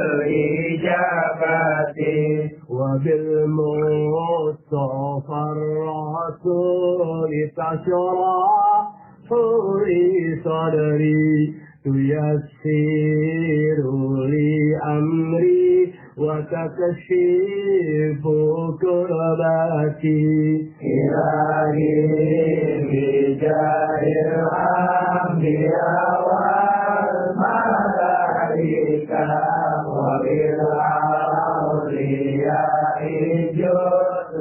بالإجابة وبالمصطفى الرسول تشرح لي صدري تيسر لي أمري وتكشف كرباتي إلهي بجاه الأنبياء والملائكة وبالأولياء جد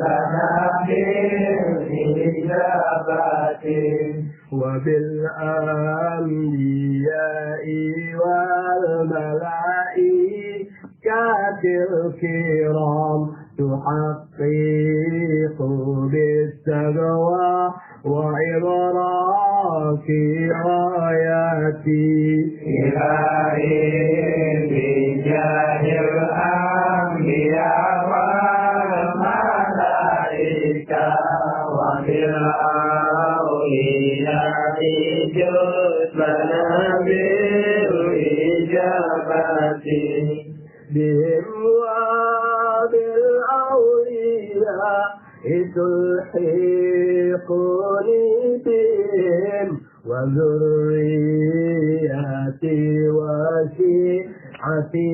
لنا بالإجابة وبالأنبياء والملائكة الكرام تحقق بالتقوى وعبرات راياتي إلهي بجاه الأنبياء والملائكة وبالأولياء جد لنا بالإجابة بهم وبالأولياء تلحقني بهم وذريتي وشيعتي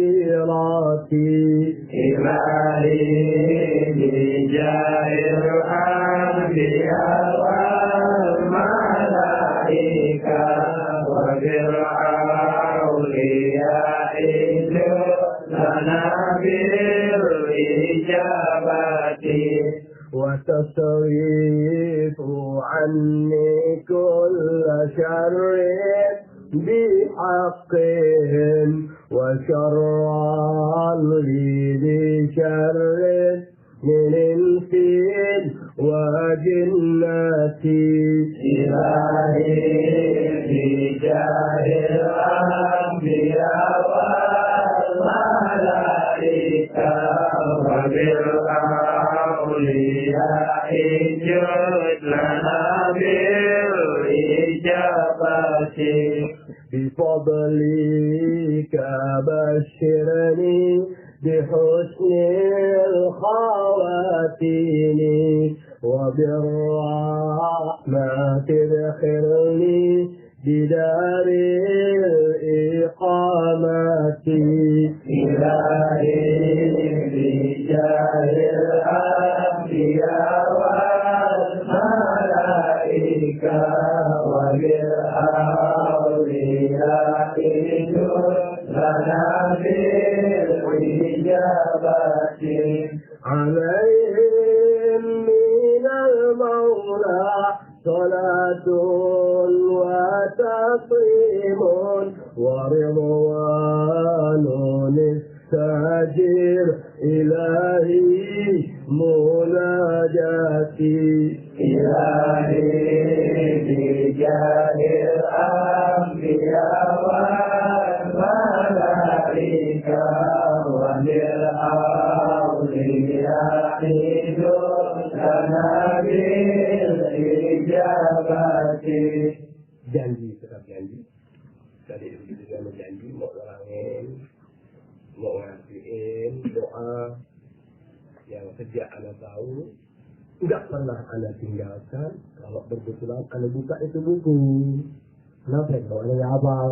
وعشيرتي إلهي بجاه الأنبياء والملائكة وبالأولياء لنا بالإجابة وتصرف عني كل شر بحقهم وشرا لي بشر من إنس وجنتي إلهي بجاه الأنبياء والملائكة وبالأولياء جد لنا بالإجابة بفضلك بشرني بحسن الخواتيم وبالرحمة ادخلني بدار الإقامة إلهي بجاه الأنبياء والملائكة وبالأولياء جد لنا بالإجابة عليهم من المولى صلاة وتسليم ورضوان الساجر إلهي مناجاتي إلهي بجاه الأنبياء والملائكة وبالأولياء جد لنا بالإجابة. Janji, tetap janji. Tadi itu juga menjanji mau ngurangin, mau ngasih doa yang sejak anak tahu nggak pernah anak tinggalkan. Kalau berkebetulan anak buka itu buku, kenapa? Kalau anak hafal,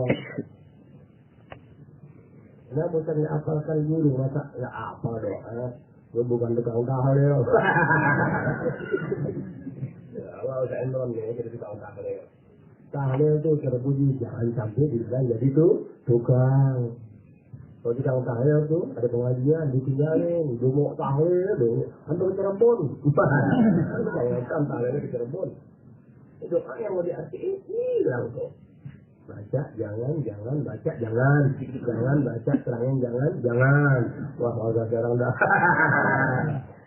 kenapa bukan hafalkan guru, masa nggak hafal doa? Gue bukan tukang tahlil. Kalau saya non nih, jadi tukang tahlil. Tahlil itu terpuji, jangan sampai dibilang jadi tukang. Kalau di kampung saya tuh ada pengajian ditinggalin, demo tahlil, hampir di Cirebon. Bayangkan tahlilnya di Cirebon. Itu kan yang mau diartiin hilang kok. Baca jangan, baca jangan baca serangin jangan. Wah kalau sekarang dah.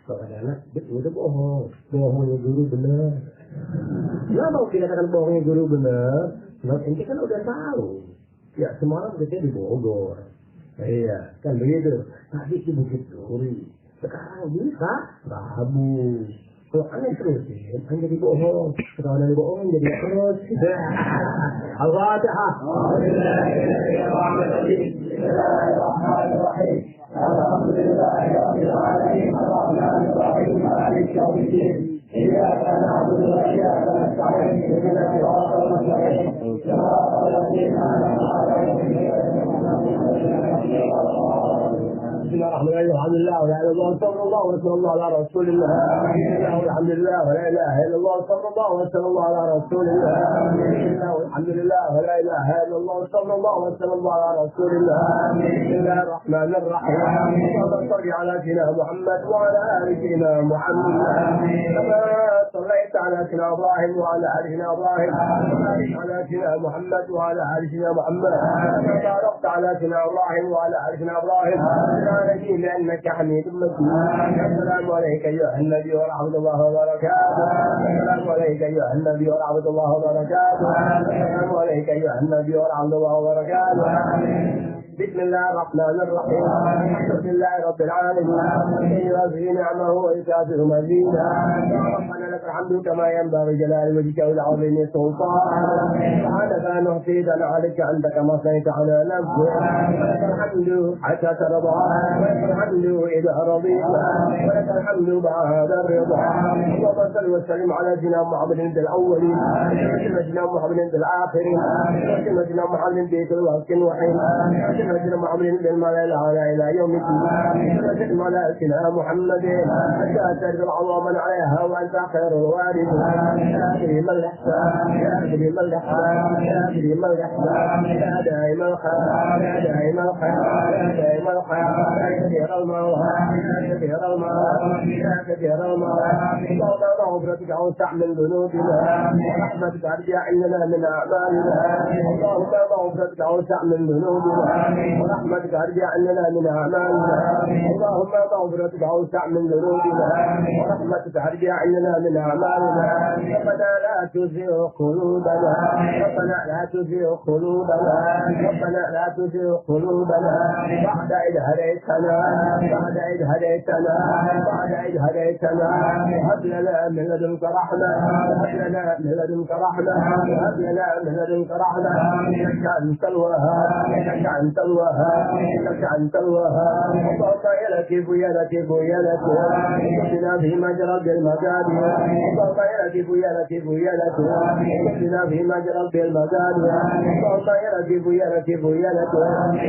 Kalau ada anak, itu bohongnya guru benar. Kenapa mau kita katakan bohongnya guru benar? Sebab ini kan udah tahu. Ya semua orang kerja di Bogor. Iya, kan begitu. Tadi di Bukit Duri. Sekarang bisa Rabu. Kalau aneh terusin, aneh jadi bohong. Kalau aneh bohong jadi terus. Al-Fatihah. إياك نعبد وإياك نستعين اهدنا الصراط المستقيم صراط الذين أنعمت عليهم بسم الله الرحمن الرحيم الحمد لله ولا اله الا الله صلى الله وسلم الله على رسول الله والحمد لله ولا اله الا الله صلى الله وسلم الله على رسول الله والحمد لله ولا اله الا الله صلى الله وسلم الله على رسول الله بسم الله الرحمن الرحيم اللهم صل على سيدنا محمد وعلى ال سيدنا محمد كما صليت على سيدنا ابراهيم وعلى ال سيدنا ابراهيم على سيدنا محمد وعلى ال سيدنا محمد باركت على سيدنا ابراهيم وعلى ال سيدنا ابراهيم نجيب لأنك حميد مجيد السلام عليك أيها النبي ورحمة الله وبركاته السلام عليك أيها النبي ورحمة الله وبركاته السلام عليك أيها النبي ورحمة الله وبركاته بسم الله الرحمن الرحيم بسم الله رب العالمين يرضي نعمه ويكافئ مزيدا ربنا لك الحمد كما ينبغي جلال وجهك والعظيم سلطانك سبحانك نحصي عليك أنت كما أثنيت على نفسك ولك الحمد حتى ترضى ولك الحمد إذا رضيت ولك الحمد بعد الرضا اللهم صل وسلم على سيدنا محمد عند الأولين وسيدنا محمد عند الآخرين وسيدنا محمد بيت الوقت وحين وسيدنا محمد بالملائكة إلى يوم الدين وسيدنا ملائكة محمد حتى ترجع عظاما عليها وأنت خير الوارث يا كريم الإحسان يا كريم الإحسان يا كريم الإحسان يا دائم الخير يا دائم الخير يا دائم الخير يا كثير الموهى يا كثير الموهى يا كثير الموهى اللهم مغفرتك أوسع من ذنوبنا ورحمتك أرجع عندنا من أعمالنا اللهم مغفرتك أوسع من ذنوبنا ورحمتك أرجع عندنا من أعمالنا اللهم مغفرتك أوسع من ذنوبنا ورحمتك أرجع عندنا من أعمالنا ربنا لا تزغ قلوبنا ربنا لا تزغ قلوبنا ربنا لا تزغ قلوبنا بعد إذ هديتنا بعد إذ هديتنا بعد إذ هديتنا هب لنا من لدنك رحمة هب لنا من لدنك رحمة هب لنا من لدنك رحمة إنك أنت الوهاب إنك أنت الوهاب إنك أنت الوهاب اللهم يا لطيف يا لطيف يا لطيف اهدنا في مجرى المجاري اللهم يا لطيف يا لطيف يا لطيف اهدنا في مجرى المجاري اللهم يا لطيف يا لطيف يا لطيف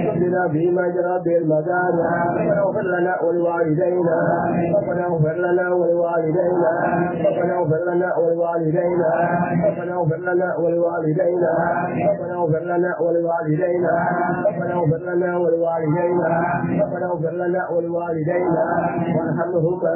اهدنا في مجرى المجاري ربنا اغفر لنا ولوالدينا ربنا اغفر لنا ولوالدينا ربنا اغفر لنا ولوالدينا ربنا اغفر لنا ولوالدينا ربنا اغفر لنا ولوالدينا ربنا اغفر لنا ولوالدينا ربنا اغفر لنا ولوالدينا وارحمهما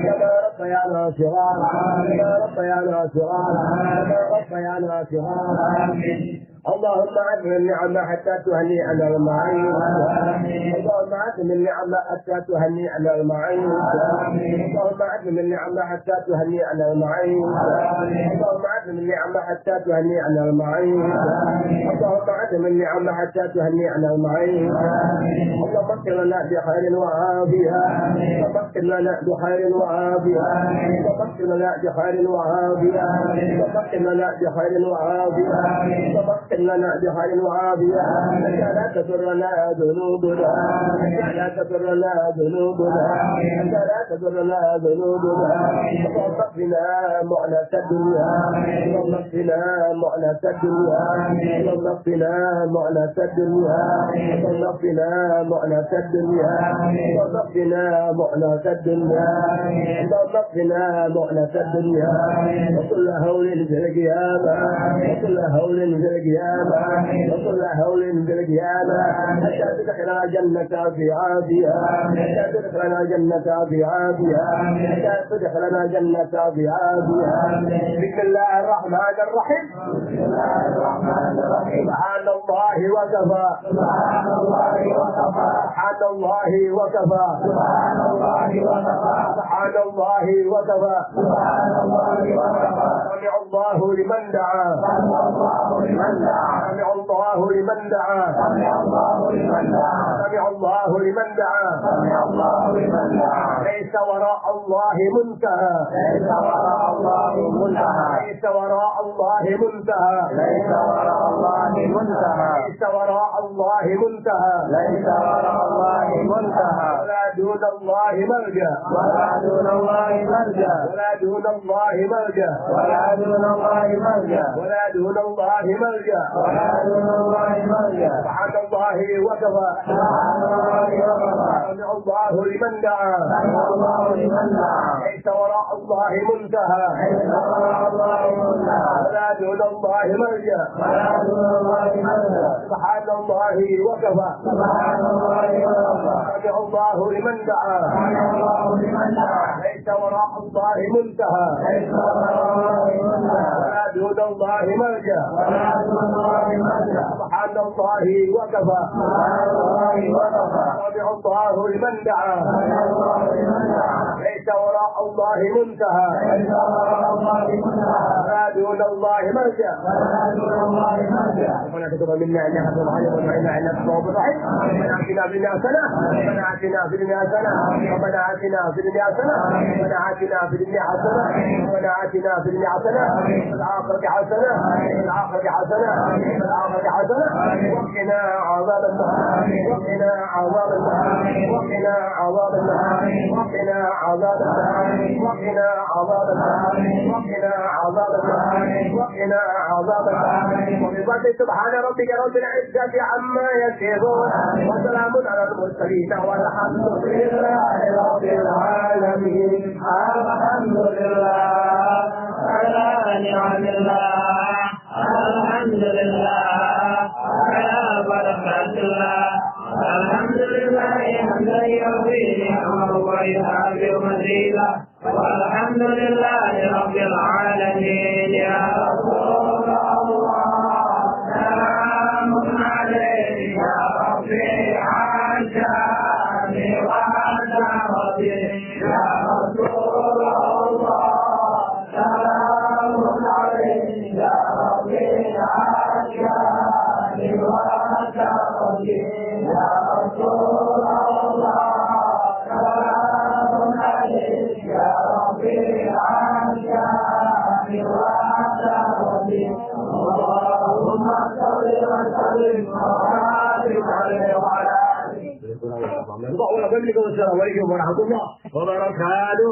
كما ربيانا صغارا كما ربيانا صغارا كما ربيانا صغارا اللهم عدم النعمة حتى تهنئنا المعين اللهم عدم النعمة حتى تهنئنا المعين اللهم عدم النعمة حتى تهنئنا المعين اللهم عدم النعمة حتى تهنئنا المعين اللهم عدم النعمة حتى تهنئنا المعين اللهم اغفر لنا بخير وعافية اللهم اغفر لنا بخير وعافية اللهم اغفر لنا بخير وعافية اللهم اغفر لنا بخير وعافية لنا بخير وعافية لا تضرنا ذنوبنا لا تغفر لنا ذنوبنا لا تغفر لنا ذنوبنا اللهم اكفنا معنة الدنيا اللهم اكفنا معنة الدنيا اللهم اكفنا معنة الدنيا اللهم اكفنا معنة الدنيا اللهم اكفنا معنة الدنيا اللهم اكفنا معنة الدنيا وكل هول في القيامة وكل هول في القيامة وكل هول في القيامة حتى تدخلنا جنة في عافية حتى تدخلنا جنة في عافية حتى تدخلنا جنة في عافية. بسم الله الرحمن الرحيم. بسم الله الرحمن الرحيم. سبحان الله وكفى سبحان الله وكفى سبحان الله وكفى سبحان الله وكفى سبحان الله وكفى سبحان الله وكفى. سمع الله لمن دعا سمع الله لمن دعا سمع الله لمن دعا سمع الله لمن دعا سمع الله لمن دعا سمع الله لمن دعا. ليس وراء الله منتهى ليس وراء الله منتهى ليس وراء الله منتهى ليس وراء الله منتهى ليس وراء الله منتهى ليس وراء الله منتهى. ولا دون الله ملجأ ولا دون الله ملجأ ولا دون الله ملجأ ولا دون الله ملجأ ولا دون الله ملجأ ولا دون الله ملجأ. سبحان الله وكفى سبحان الله وكفى. سمع الله لمن دعا سمع الله لمن دعا. ليس وراء الله منتهى ليس وراء الله منتهى ولا دون الله ملجأ ولا دون الله ملجأ. سبحان الله وكفى سبحان الله وكفى. سمع الله لمن دعا سمع الله لمن دعا. ليس وراء الله منتهى ليس وراء الله منتهى ولا دون الله ملجأ ولا دون الله ملجأ. سبحان الله وكفى سبحان الله وكفى. سمع الله لمن دعا سمع الله لمن دعا. ليس وراء الله منتهى ليس وراء الله منتهى ولا دون الله ملجأ ولا دون الله ملجأ. ربنا كتب منا انك انت الغني وإنا انك التواب الرحيم. ربنا اتنا في الدنيا حسنه ربنا اتنا في الدنيا حسنه ربنا اتنا في الدنيا حسنه ربنا اتنا في الدنيا حسنه ربنا اتنا في الدنيا حسنه وفي الآخرة حسنه وفي الآخرة حسنه وفي الآخرة حسنه وقنا عذاب النار وقنا عذاب النار وقنا عذاب النار وقنا عذاب النار وقنا عذاب النار وقنا عذاب النار وقنا عذاب النار. وبفضل سبحان ربك رب العزة عما يصفون وسلام على المرسلين والحمد لله رب العالمين. الحمد لله على نعم الله الحمد لله على بركات الله الحمد لله حمدا يرضي نعمه ويثابر مزيدا والحمد لله رب العالمين. يا رسول الله سلام عليك يا ربي عشاني وعشرتي يا رسول الله سلام عليك يا ربي عشاني وعشرتي يا رسول الله سلام عليك يا ربي عشاني وعشرتي. اللهم صل وسلم وبارك عليه وعلى آله. وعليكم السلام ورحمة الله وبركاته.